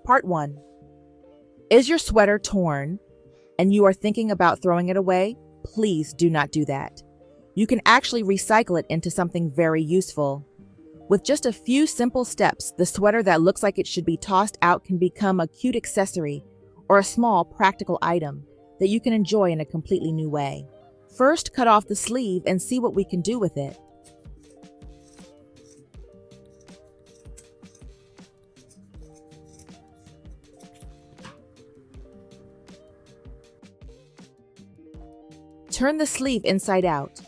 Part 1. Is your sweater torn and you are thinking about throwing it away? Please do not do that. You can actually recycle it into something very useful. With just a few simple steps, the sweater that looks like it should be tossed out can become a cute accessory or a small practical item that you can enjoy in a completely new way. First, cut off the sleeve and see what we can do with it. Turn the sleeve inside out.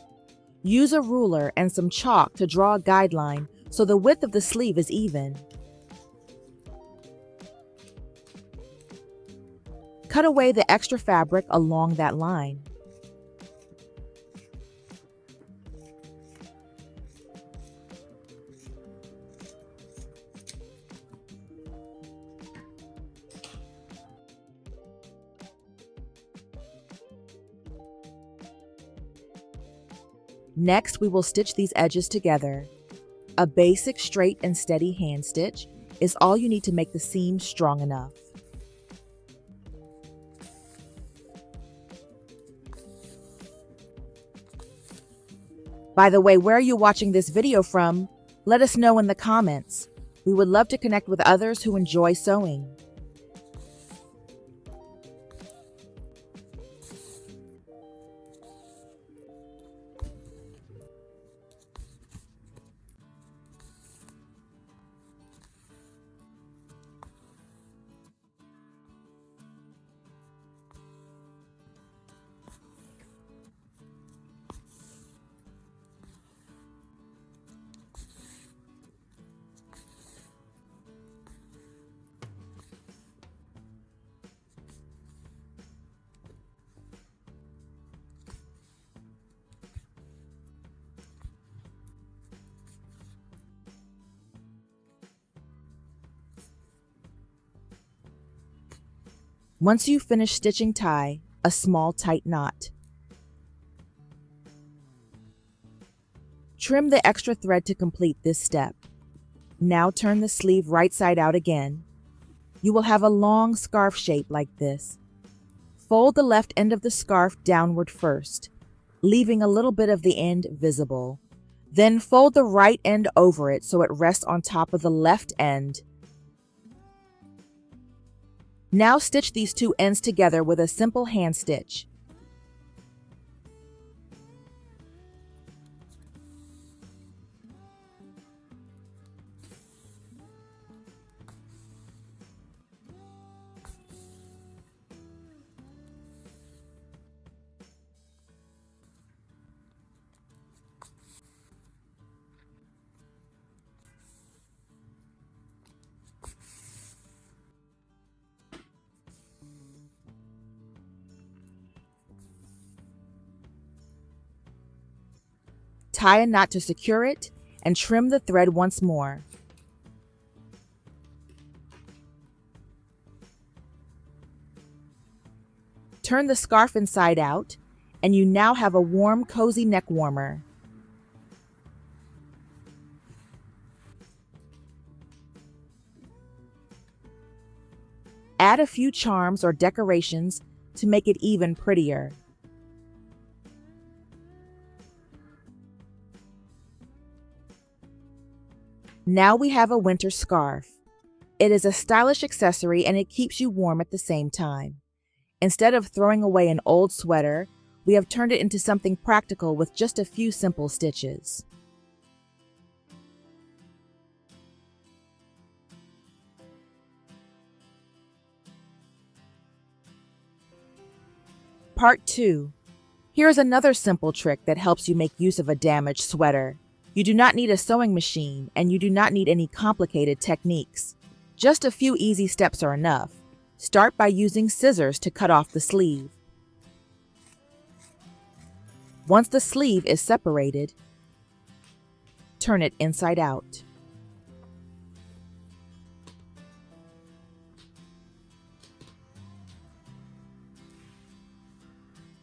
Use a ruler and some chalk to draw a guideline so the width of the sleeve is even. Cut away the extra fabric along that line. Next, we will stitch these edges together. A basic straight and steady hand stitch is all you need to make the seam strong enough. By the way, where are you watching this video from? Let us know in the comments. We would love to connect with others who enjoy sewing. Once you finish stitching, tie a small tight knot. Trim the extra thread to complete this step. Now turn the sleeve right side out again. You will have a long scarf shape like this. Fold the left end of the scarf downward first, leaving a little bit of the end visible. Then fold the right end over it so it rests on top of the left end. Now stitch these two ends together with a simple hand stitch. Tie a knot to secure it and trim the thread once more. Turn the scarf inside out, and you now have a warm, cozy neck warmer. Add a few charms or decorations to make it even prettier. Now we have a winter scarf. It is a stylish accessory and it keeps you warm at the same time. Instead of throwing away an old sweater, we have turned it into something practical with just a few simple stitches. Part 2. Here's another simple trick that helps you make use of a damaged sweater. You do not need a sewing machine, and you do not need any complicated techniques. Just a few easy steps are enough. Start by using scissors to cut off the sleeve. Once the sleeve is separated, turn it inside out.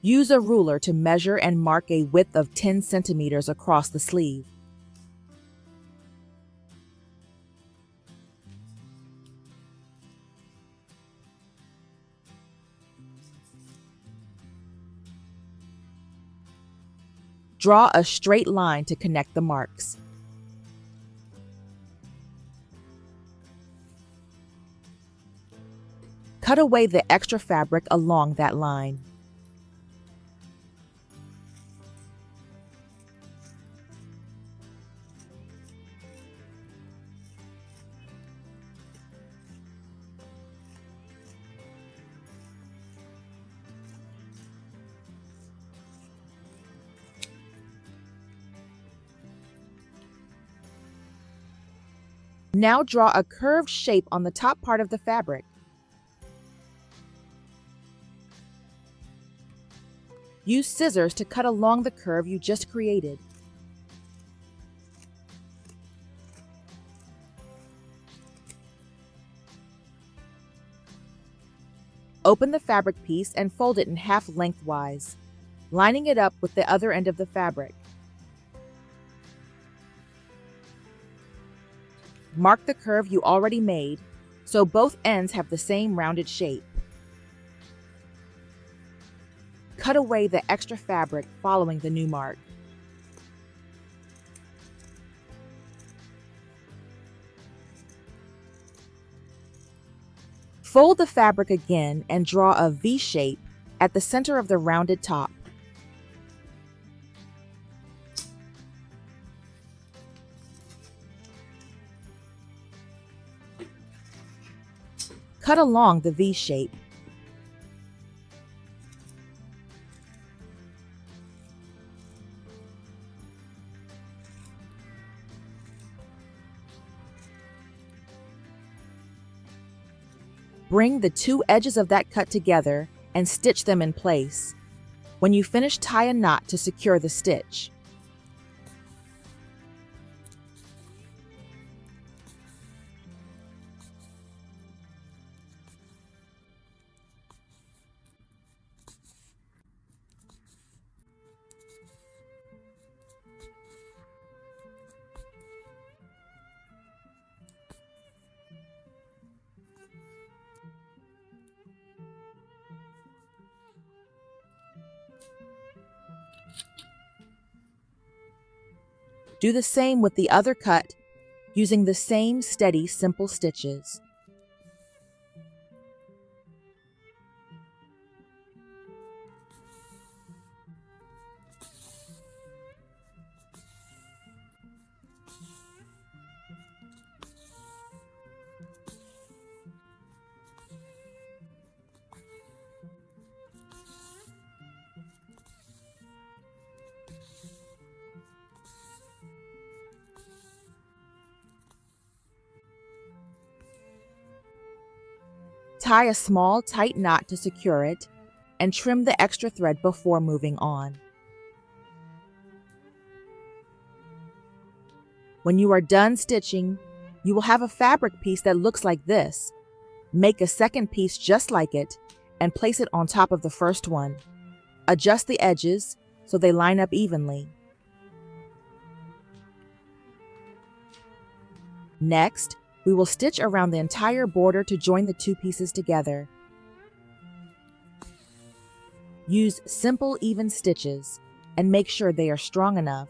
Use a ruler to measure and mark a width of 10 centimeters across the sleeve. Draw a straight line to connect the marks. Cut away the extra fabric along that line. Now draw a curved shape on the top part of the fabric. Use scissors to cut along the curve you just created. Open the fabric piece and fold it in half lengthwise, lining it up with the other end of the fabric. Mark the curve you already made, so both ends have the same rounded shape. Cut away the extra fabric following the new mark. Fold the fabric again and draw a V shape at the center of the rounded top. Cut along the V shape. Bring the two edges of that cut together and stitch them in place. When you finish, tie a knot to secure the stitch. Do the same with the other cut, using the same steady, simple stitches. Tie a small, tight knot to secure it, and trim the extra thread before moving on. When you are done stitching, you will have a fabric piece that looks like this. Make a second piece just like it and place it on top of the first one. Adjust the edges so they line up evenly. Next, we will stitch around the entire border to join the two pieces together. Use simple, even stitches and make sure they are strong enough.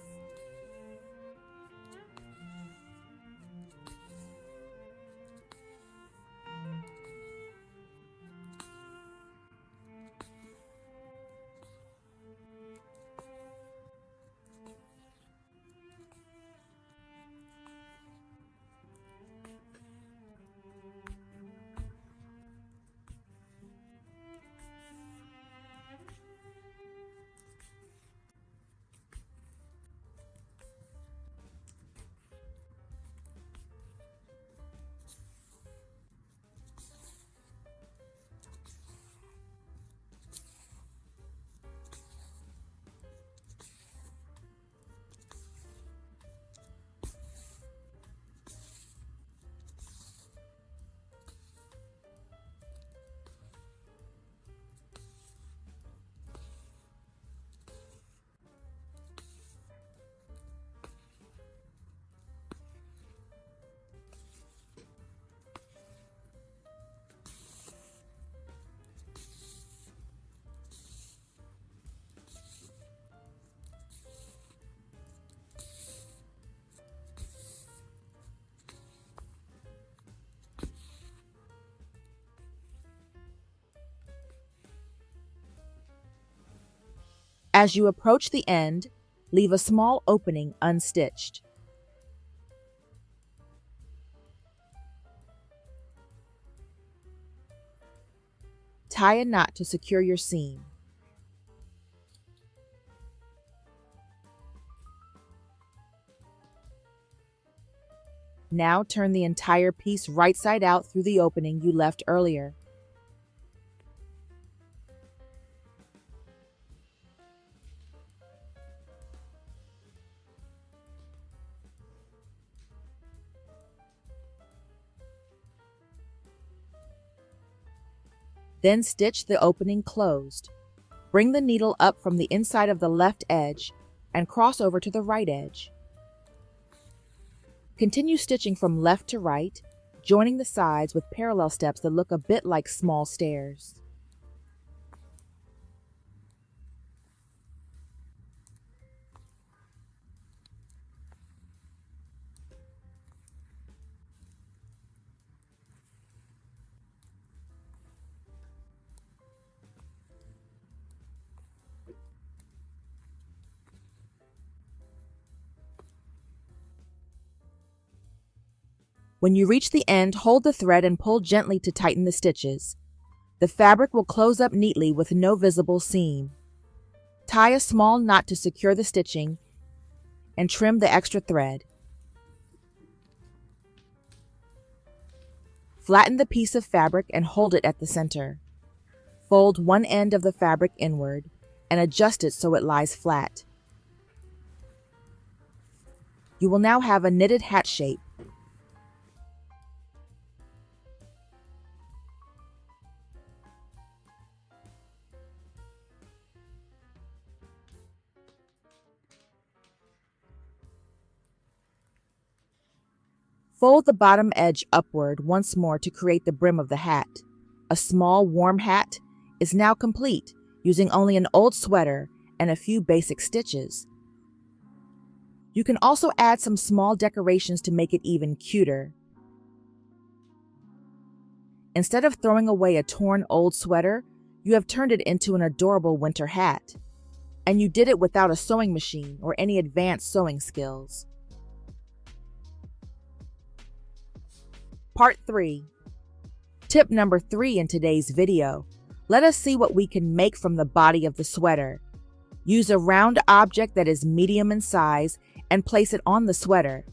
As you approach the end, leave a small opening unstitched. Tie a knot to secure your seam. Now turn the entire piece right side out through the opening you left earlier. Then stitch the opening closed. Bring the needle up from the inside of the left edge and cross over to the right edge. Continue stitching from left to right, joining the sides with parallel steps that look a bit like small stairs. When you reach the end, hold the thread and pull gently to tighten the stitches. The fabric will close up neatly with no visible seam. Tie a small knot to secure the stitching and trim the extra thread. Flatten the piece of fabric and hold it at the center. Fold one end of the fabric inward and adjust it so it lies flat. You will now have a knitted hat shape. Fold the bottom edge upward once more to create the brim of the hat. A small warm hat is now complete using only an old sweater and a few basic stitches. You can also add some small decorations to make it even cuter. Instead of throwing away a torn old sweater, you have turned it into an adorable winter hat. And you did it without a sewing machine or any advanced sewing skills. Part 3. Tip number 3 in today's video. Let us see what we can make from the body of the sweater. Use a round object that is medium in size and place it on the sweater.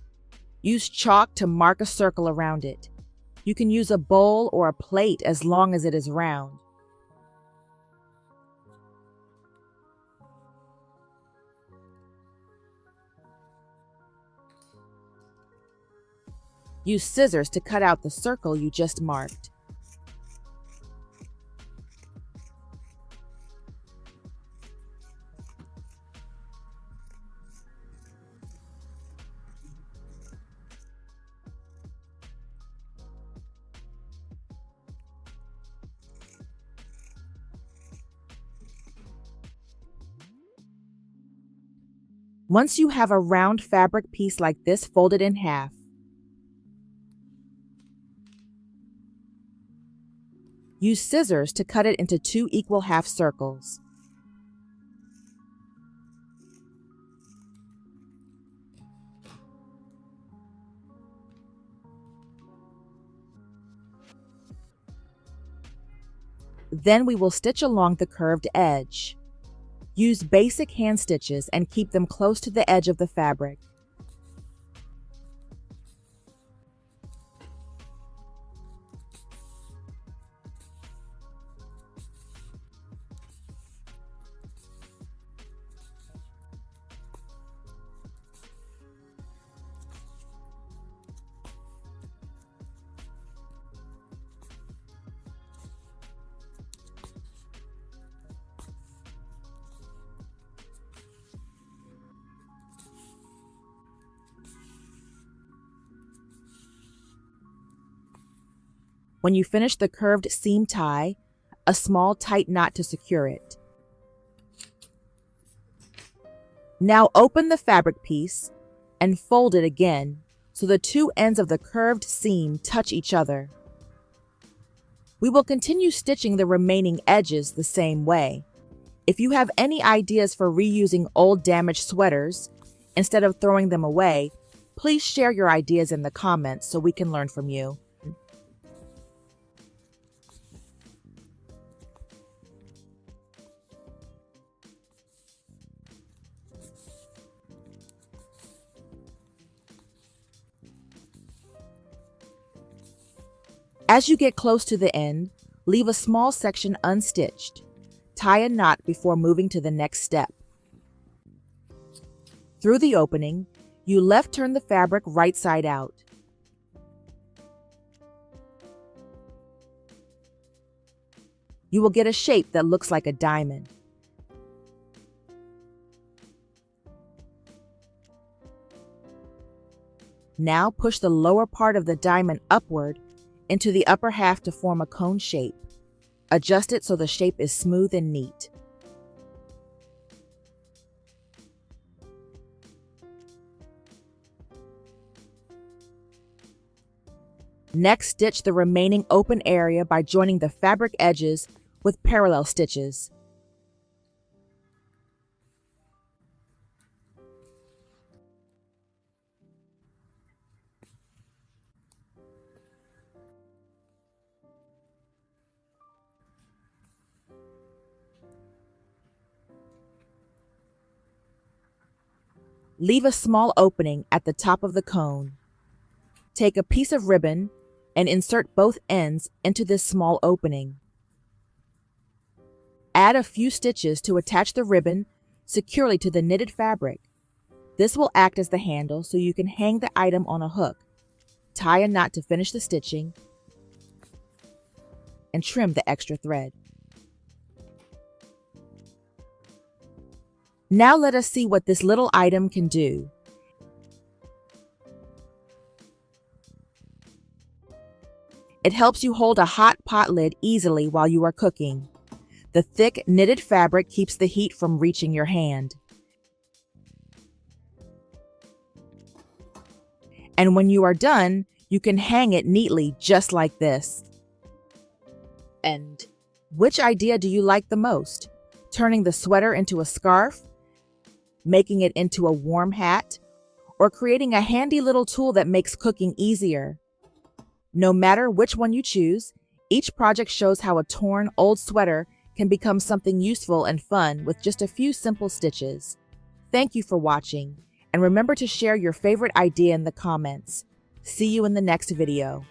Use chalk to mark a circle around it. You can use a bowl or a plate as long as it is round. Use scissors to cut out the circle you just marked. Once you have a round fabric piece like this, fold it in half. Use scissors to cut it into 2 equal half circles. Then we will stitch along the curved edge. Use basic hand stitches and keep them close to the edge of the fabric. When you finish the curved seam, tie a small tight knot to secure it. Now open the fabric piece and fold it again so the 2 ends of the curved seam touch each other. We will continue stitching the remaining edges the same way. If you have any ideas for reusing old damaged sweaters instead of throwing them away, please share your ideas in the comments so we can learn from you. As you get close to the end, leave a small section unstitched. Tie a knot before moving to the next step. Through the opening, you left turn the fabric right side out. You will get a shape that looks like a diamond. Now push the lower part of the diamond upward into the upper half to form a cone shape. Adjust it so the shape is smooth and neat. Next, stitch the remaining open area by joining the fabric edges with parallel stitches. Leave a small opening at the top of the cone. Take a piece of ribbon and insert both ends into this small opening. Add a few stitches to attach the ribbon securely to the knitted fabric. This will act as the handle so you can hang the item on a hook. Tie a knot to finish the stitching and trim the extra thread. Now let us see what this little item can do. It helps you hold a hot pot lid easily while you are cooking. The thick knitted fabric keeps the heat from reaching your hand. And when you are done, you can hang it neatly just like this. And which idea do you like the most? Turning the sweater into a scarf? Making it into a warm hat? Or creating a handy little tool that makes cooking easier? No matter which one you choose, each project shows how a torn old sweater can become something useful and fun with just a few simple stitches. Thank you for watching, and remember to share your favorite idea in the comments. See you in the next video.